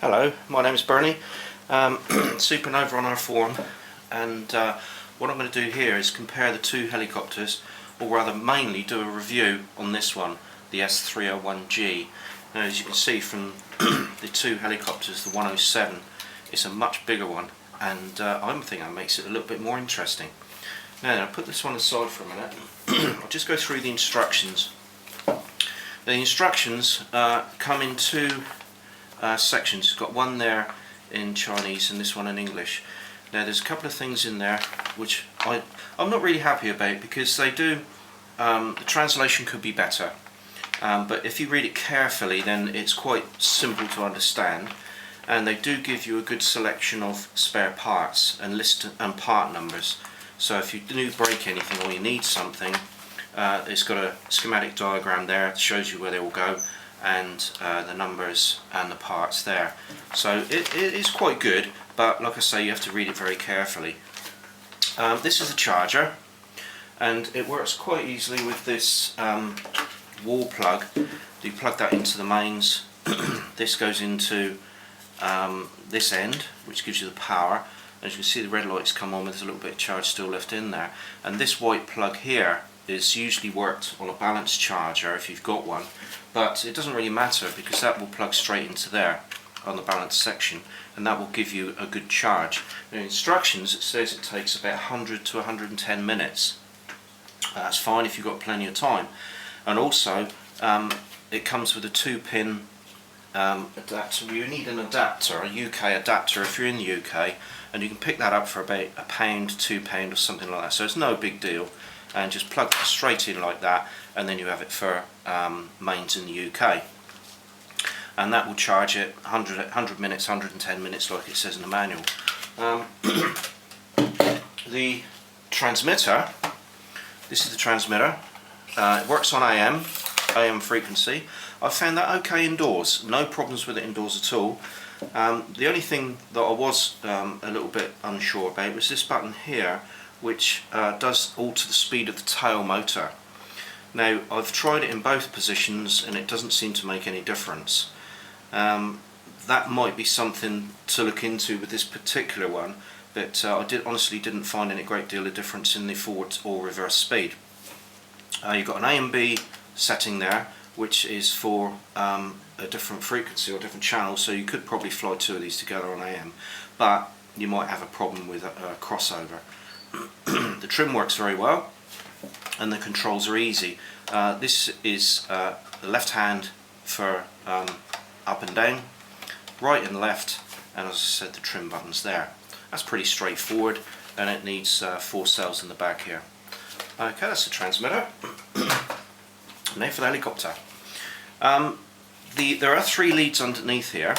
Hello, my name is Bernie, Supernova on our forum, and what I'm going to do here is compare the two helicopters, or rather mainly do a review on this one, the S301G. Now, as you can see from the two helicopters, the 107 is a much bigger one, and I think that makes it a little bit more interesting. Now I'll put this one aside for a minute. I'll just go through the instructions. The instructions come in two sections. You've got one there in Chinese and this one in English. Now there's a couple of things in there which I'm not really happy about, because they do, the translation could be better, but if you read it carefully then it's quite simple to understand, and they do give you a good selection of spare parts and list and part numbers. So if you do break anything or you need something, it's got a schematic diagram there that shows you where they will go, and the numbers and the parts there. So it is quite good, but like I say, you have to read it very carefully. This is the charger, and it works quite easily with this wall plug. You plug that into the mains. This goes into this end, which gives you the power. As you can see, the red lights come on, there's a little bit of charge still left in there. And this white plug here is usually worked on a balanced charger if you've got one, but it doesn't really matter, because that will plug straight into there on the balanced section, and that will give you a good charge. In the instructions it says it takes about 100 to 110 minutes. That's fine if you've got plenty of time. And also it comes with a 2-pin adapter. You need an adapter, a UK adapter if you're in the UK, and you can pick that up for about £1, £2 or something like that, so it's no big deal. And just plug it straight in like that, and then you have it for mains in the UK, and that will charge it 100 minutes, 110 minutes like it says in the manual. The transmitter, this is the transmitter. It works on AM frequency. I found that okay indoors, no problems with it indoors at all. The only thing that I was a little bit unsure about was this button here, which does alter the speed of the tail motor. Now I've tried it in both positions and it doesn't seem to make any difference. That might be something to look into with this particular one, but I honestly didn't find any great deal of difference in the forward or reverse speed. You've got an A and B setting there, which is for a different frequency or different channel, so you could probably fly two of these together on AM, but you might have a problem with a crossover. The trim works very well, and the controls are easy. This is the left hand for up and down, right and left, and as I said, the trim buttons there. That's pretty straightforward, and it needs 4 cells in the back here. Okay, that's the transmitter. Now for the helicopter. There are 3 leads underneath here.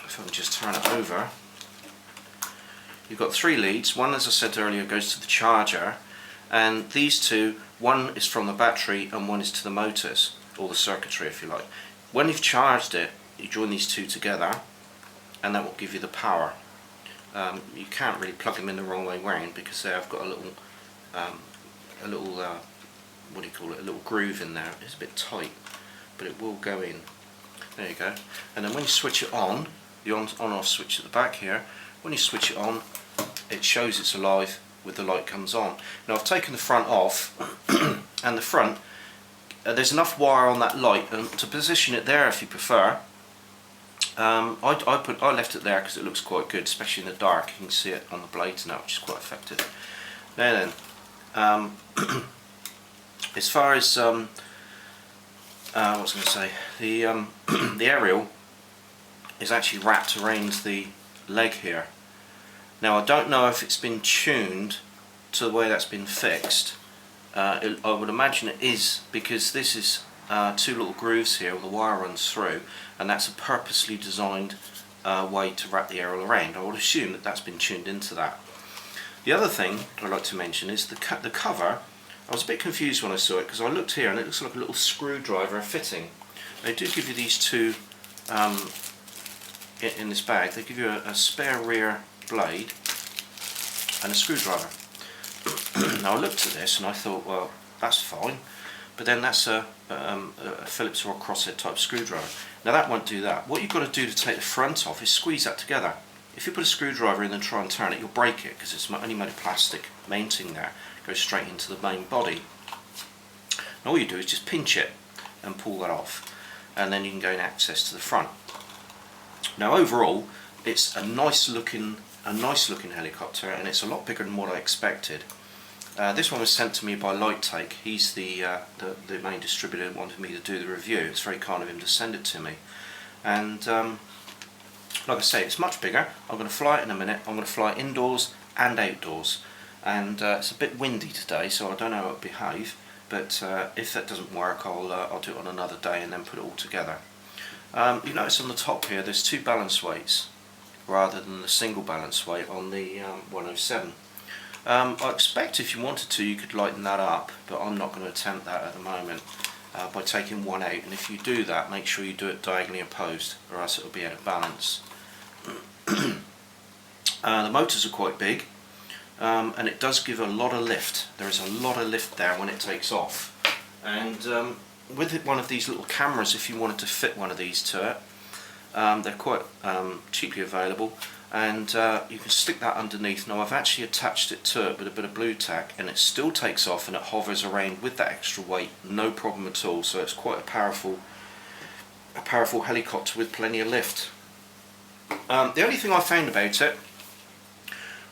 If I can just turn it over. You've got 3 leads. One, as I said earlier, goes to the charger, and these two, one is from the battery and one is to the motors, or the circuitry if you like. When you've charged it, you join these two together, and that will give you the power. You can't really plug them in the wrong way round, because they've got a little what do you call it, a little groove in there. It's a bit tight, but it will go in. There you go. And then when you switch it on, the on-off switch at the back here, when you switch it on, it shows it's alive with the light comes on. Now I've taken the front off, and the front, there's enough wire on that light to position it there if you prefer. I left it there because it looks quite good, especially in the dark. You can see it on the blades now, which is quite effective. Now then, as far as what was I going to say, the aerial is actually wrapped around the leg here. Now I don't know if it's been tuned to the way that's been fixed. I would imagine it is, because this is 2 little grooves here where the wire runs through, and that's a purposely designed way to wrap the aerial around. I would assume that that's been tuned into that. The other thing I'd like to mention is the cover. I was a bit confused when I saw it, because I looked here and it looks like a little screwdriver fitting. They do give you these two in this bag. They give you a spare rear blade and a screwdriver. Now I looked at this and I thought, well, that's fine, but then that's a Phillips or a crosshead type screwdriver. Now that won't do that. What you've got to do to take the front off is squeeze that together. If you put a screwdriver in and try and turn it, you'll break it because it's only made of plastic mounting there. It goes straight into the main body. And all you do is just pinch it and pull that off, and then you can gain access to the front. Now overall, it's a nice looking helicopter, and it's a lot bigger than what I expected. This one was sent to me by Lighttake. He's the main distributor that wanted me to do the review. It's very kind of him to send it to me. And like I say, it's much bigger. I'm going to fly it in a minute. I'm going to fly it indoors and outdoors. And it's a bit windy today, so I don't know how it'll behave. But if that doesn't work, I'll do it on another day and then put it all together. You notice on the top here, there's two balance weights rather than the single balance weight on the 107. I expect if you wanted to, you could lighten that up, but I'm not going to attempt that at the moment by taking one out. And if you do that, make sure you do it diagonally opposed, or else it will be out of balance. The motors are quite big, and it does give a lot of lift. There is a lot of lift there when it takes off. And with one of these little cameras, if you wanted to fit one of these to it, they're quite cheaply available. And you can stick that underneath. Now I've actually attached it to it with a bit of blue tack, and it still takes off and it hovers around with that extra weight, no problem at all. So it's quite a powerful helicopter with plenty of lift. The only thing I found about it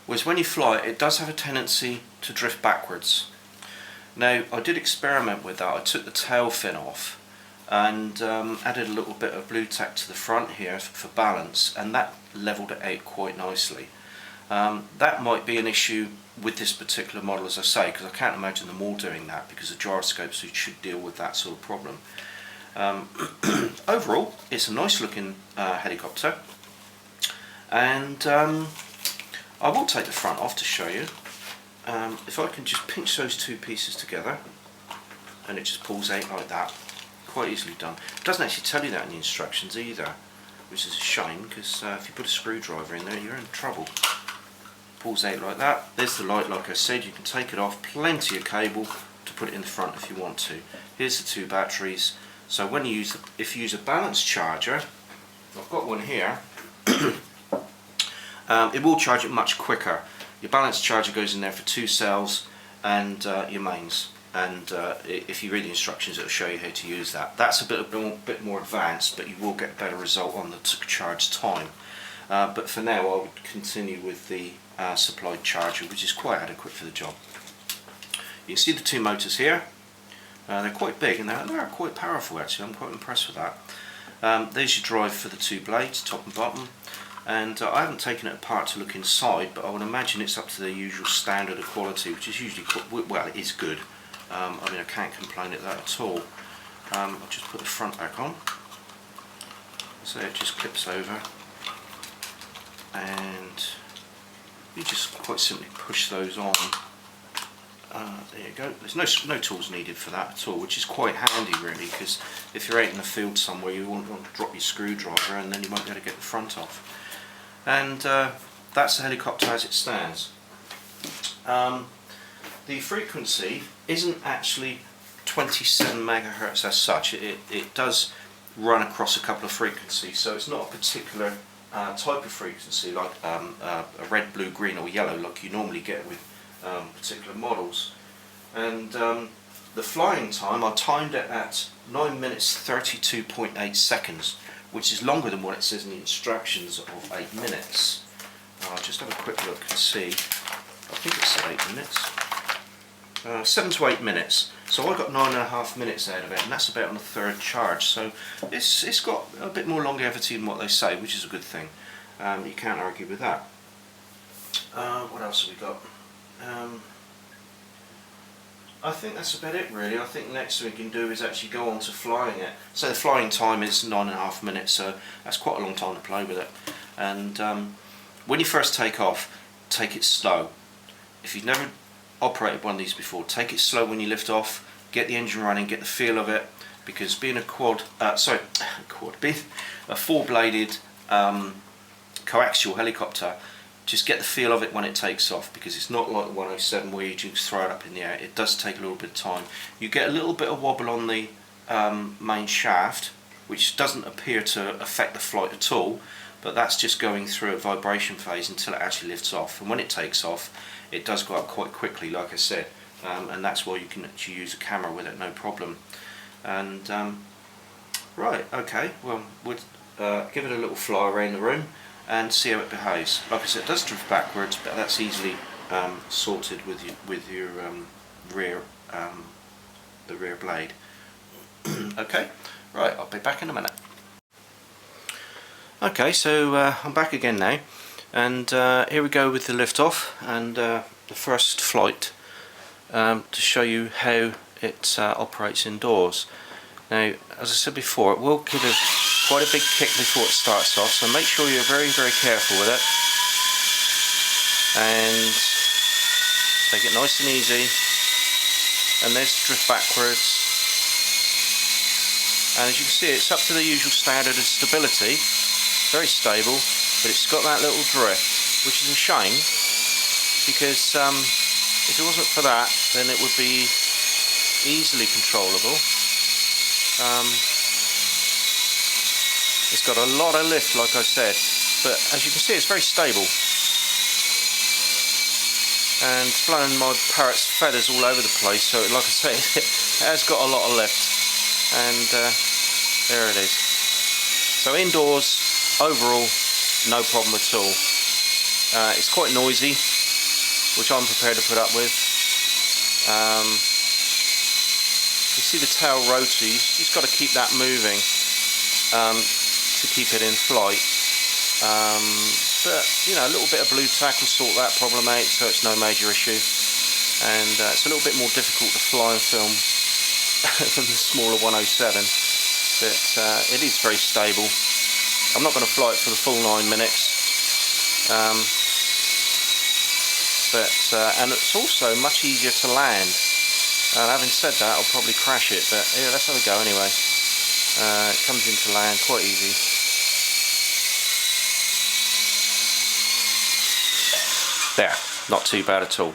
was when you fly it, it does have a tendency to drift backwards. Now I did experiment with that. I took the tail fin off and added a little bit of blue tack to the front here for balance, and that leveled it out quite nicely. That might be an issue with this particular model, as I say, because I can't imagine them all doing that, because the gyroscopes should deal with that sort of problem. Overall, it's a nice looking helicopter, and I will take the front off to show you. If I can just pinch those two pieces together, and it just pulls out like that. Quite easily done. It doesn't actually tell you that in the instructions either, which is a shame, because if you put a screwdriver in there, you're in trouble. Pulls out like that. There's the light, like I said. You can take it off. Plenty of cable to put it in the front if you want to. Here's the two batteries. So when you use, if you use a balance charger, I've got one here. It will charge it much quicker. Your balance charger goes in there for 2 cells and your mains. And if you read the instructions, it will show you how to use that. That's a bit more advanced, but you will get a better result on the charge time. But for now, I would continue with the supplied charger, which is quite adequate for the job. You can see the two motors here. They're quite big, and they're quite powerful actually. I'm quite impressed with that. There's your drive for the two blades, top and bottom. And I haven't taken it apart to look inside, but I would imagine it's up to the usual standard of quality, which is usually quite, well, it is good. I mean, I can't complain at that at all. I'll just put the front back on. So it just clips over, and you just quite simply push those on. There you go. There's no tools needed for that at all, which is quite handy really, because if you're out in the field somewhere, you won't want to drop your screwdriver and then you won't be able to get the front off. And that's the helicopter as it stands. The frequency isn't actually 27 megahertz as such. It does run across a couple of frequencies, so it's not a particular type of frequency like a red, blue, green or yellow like you normally get with particular models. And the flying time, I timed it at 9 minutes 32.8 seconds, which is longer than what it says in the instructions of 8 minutes. I'll just have a quick look and see. I think it said 8 minutes. 7 to 8 minutes. So I got 9.5 minutes out of it, and that's about on the third charge. So it's got a bit more longevity than what they say, which is a good thing. You can't argue with that. What else have we got? I think that's about it really. I think the next thing we can do is actually go on to flying it. So the flying time is 9.5 minutes, so that's quite a long time to play with it. And when you first take off, take it slow. If you've never operated one of these before, take it slow when you lift off, get the engine running, get the feel of it, because being a being a four-bladed coaxial helicopter, just get the feel of it when it takes off, because it's not like the 107 where you just throw it up in the air. It does take a little bit of time. You get a little bit of wobble on the main shaft, which doesn't appear to affect the flight at all, but that's just going through a vibration phase until it actually lifts off. And when it takes off, it does go up quite quickly, like I said, and that's why you can actually use a camera with it, no problem. And right, okay, well, we'll give it a little fly around the room and see how it behaves. Like I said, it does drift backwards, but that's easily sorted with your rear the rear blade. Okay, right, I'll be back in a minute. Okay, so I'm back again now, and here we go with the lift off and the first flight to show you how it operates indoors. Now, as I said before, it will give it quite a big kick before it starts off, so make sure you're very, very careful with it and take it nice and easy. And there's drift backwards, and as you can see, it's up to the usual standard of stability, very stable, but it's got that little drift, which is a shame, because if it wasn't for that, then it would be easily controllable. It's got a lot of lift, like I said, but as you can see, it's very stable. And it's blowing my parrot's feathers all over the place, so like I say, it has got a lot of lift. And there it is. So indoors, overall, no problem at all. It's quite noisy, which I'm prepared to put up with. You see the tail rotor, you've just got to keep that moving to keep it in flight. But you know, a little bit of blue tack will sort that problem out, so it's no major issue. And it's a little bit more difficult to fly and film than the smaller 107, but it is very stable. I'm not going to fly it for the full 9 minutes, and it's also much easier to land. And having said that, I'll probably crash it, but yeah, let's have a go anyway. It comes into land quite easy. There, not too bad at all.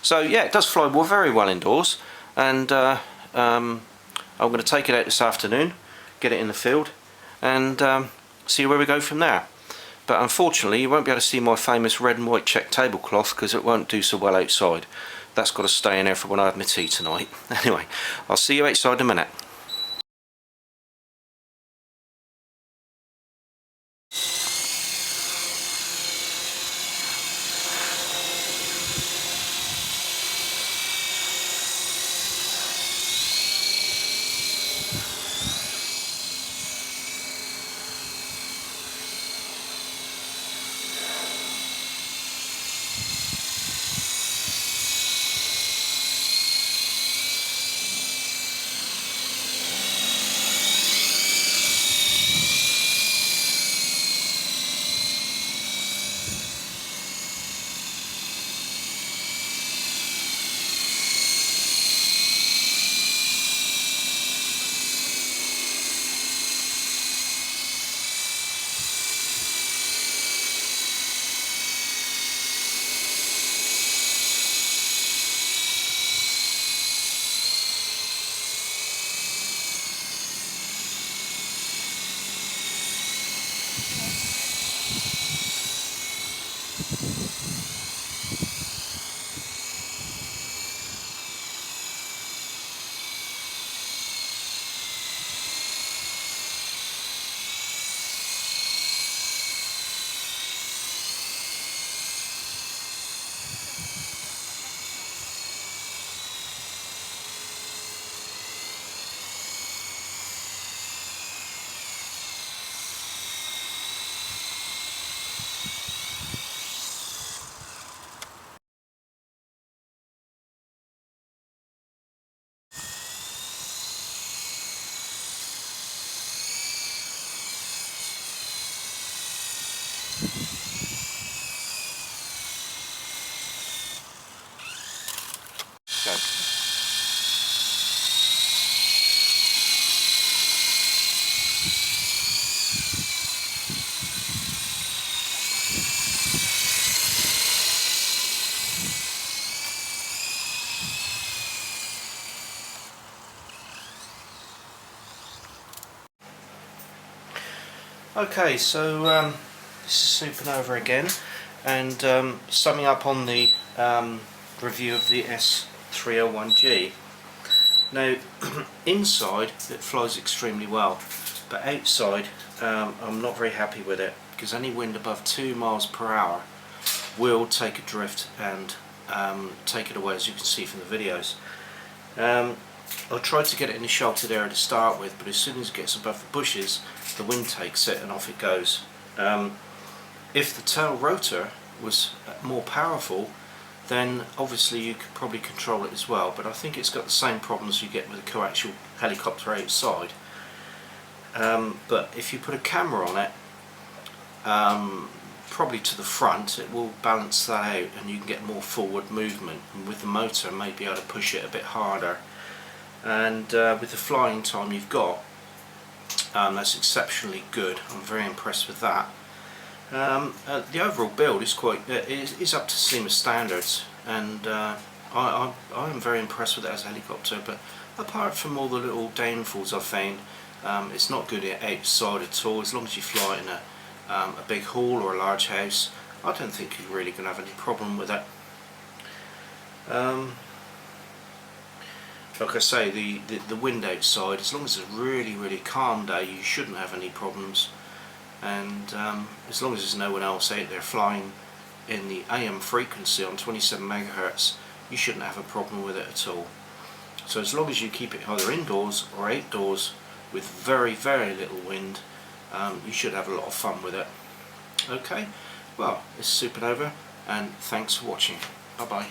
So yeah, it does fly very well indoors, and I'm going to take it out this afternoon, get it in the field, and see where we go from there. But unfortunately, you won't be able to see my famous red and white check tablecloth, because it won't do so well outside. That's got to stay in there for when I have my tea tonight. Anyway, I'll see you outside in a minute. Okay, so this is Supernova again, and summing up on the review of the S301G. Now, inside it flies extremely well, but outside I'm not very happy with it, because any wind above 2 miles per hour will take a drift and take it away, as you can see from the videos. I tried to get it in a sheltered area to start with, but as soon as it gets above the bushes, the wind takes it and off it goes. If the tail rotor was more powerful, then obviously you could probably control it as well, but I think it's got the same problems you get with a coaxial helicopter outside. But if you put a camera on it, probably to the front, it will balance that out and you can get more forward movement, and with the motor maybe able to push it a bit harder. And with the flying time you've got, that's exceptionally good. I'm very impressed with that. The overall build is is up to Syma standards, and I am very impressed with it as a helicopter. But apart from all the little downfalls I've found, it's not good outside at all. As long as you fly it in a big hall or a large house, I don't think you're really going to have any problem with it. Like I say, the wind outside, as long as it's a really calm day, you shouldn't have any problems. And as long as there's no one else out there flying in the AM frequency on 27 megahertz, you shouldn't have a problem with it at all. So as long as you keep it either indoors or outdoors with very little wind, you should have a lot of fun with it. Okay, well, it's Supernova, and thanks for watching. Bye bye.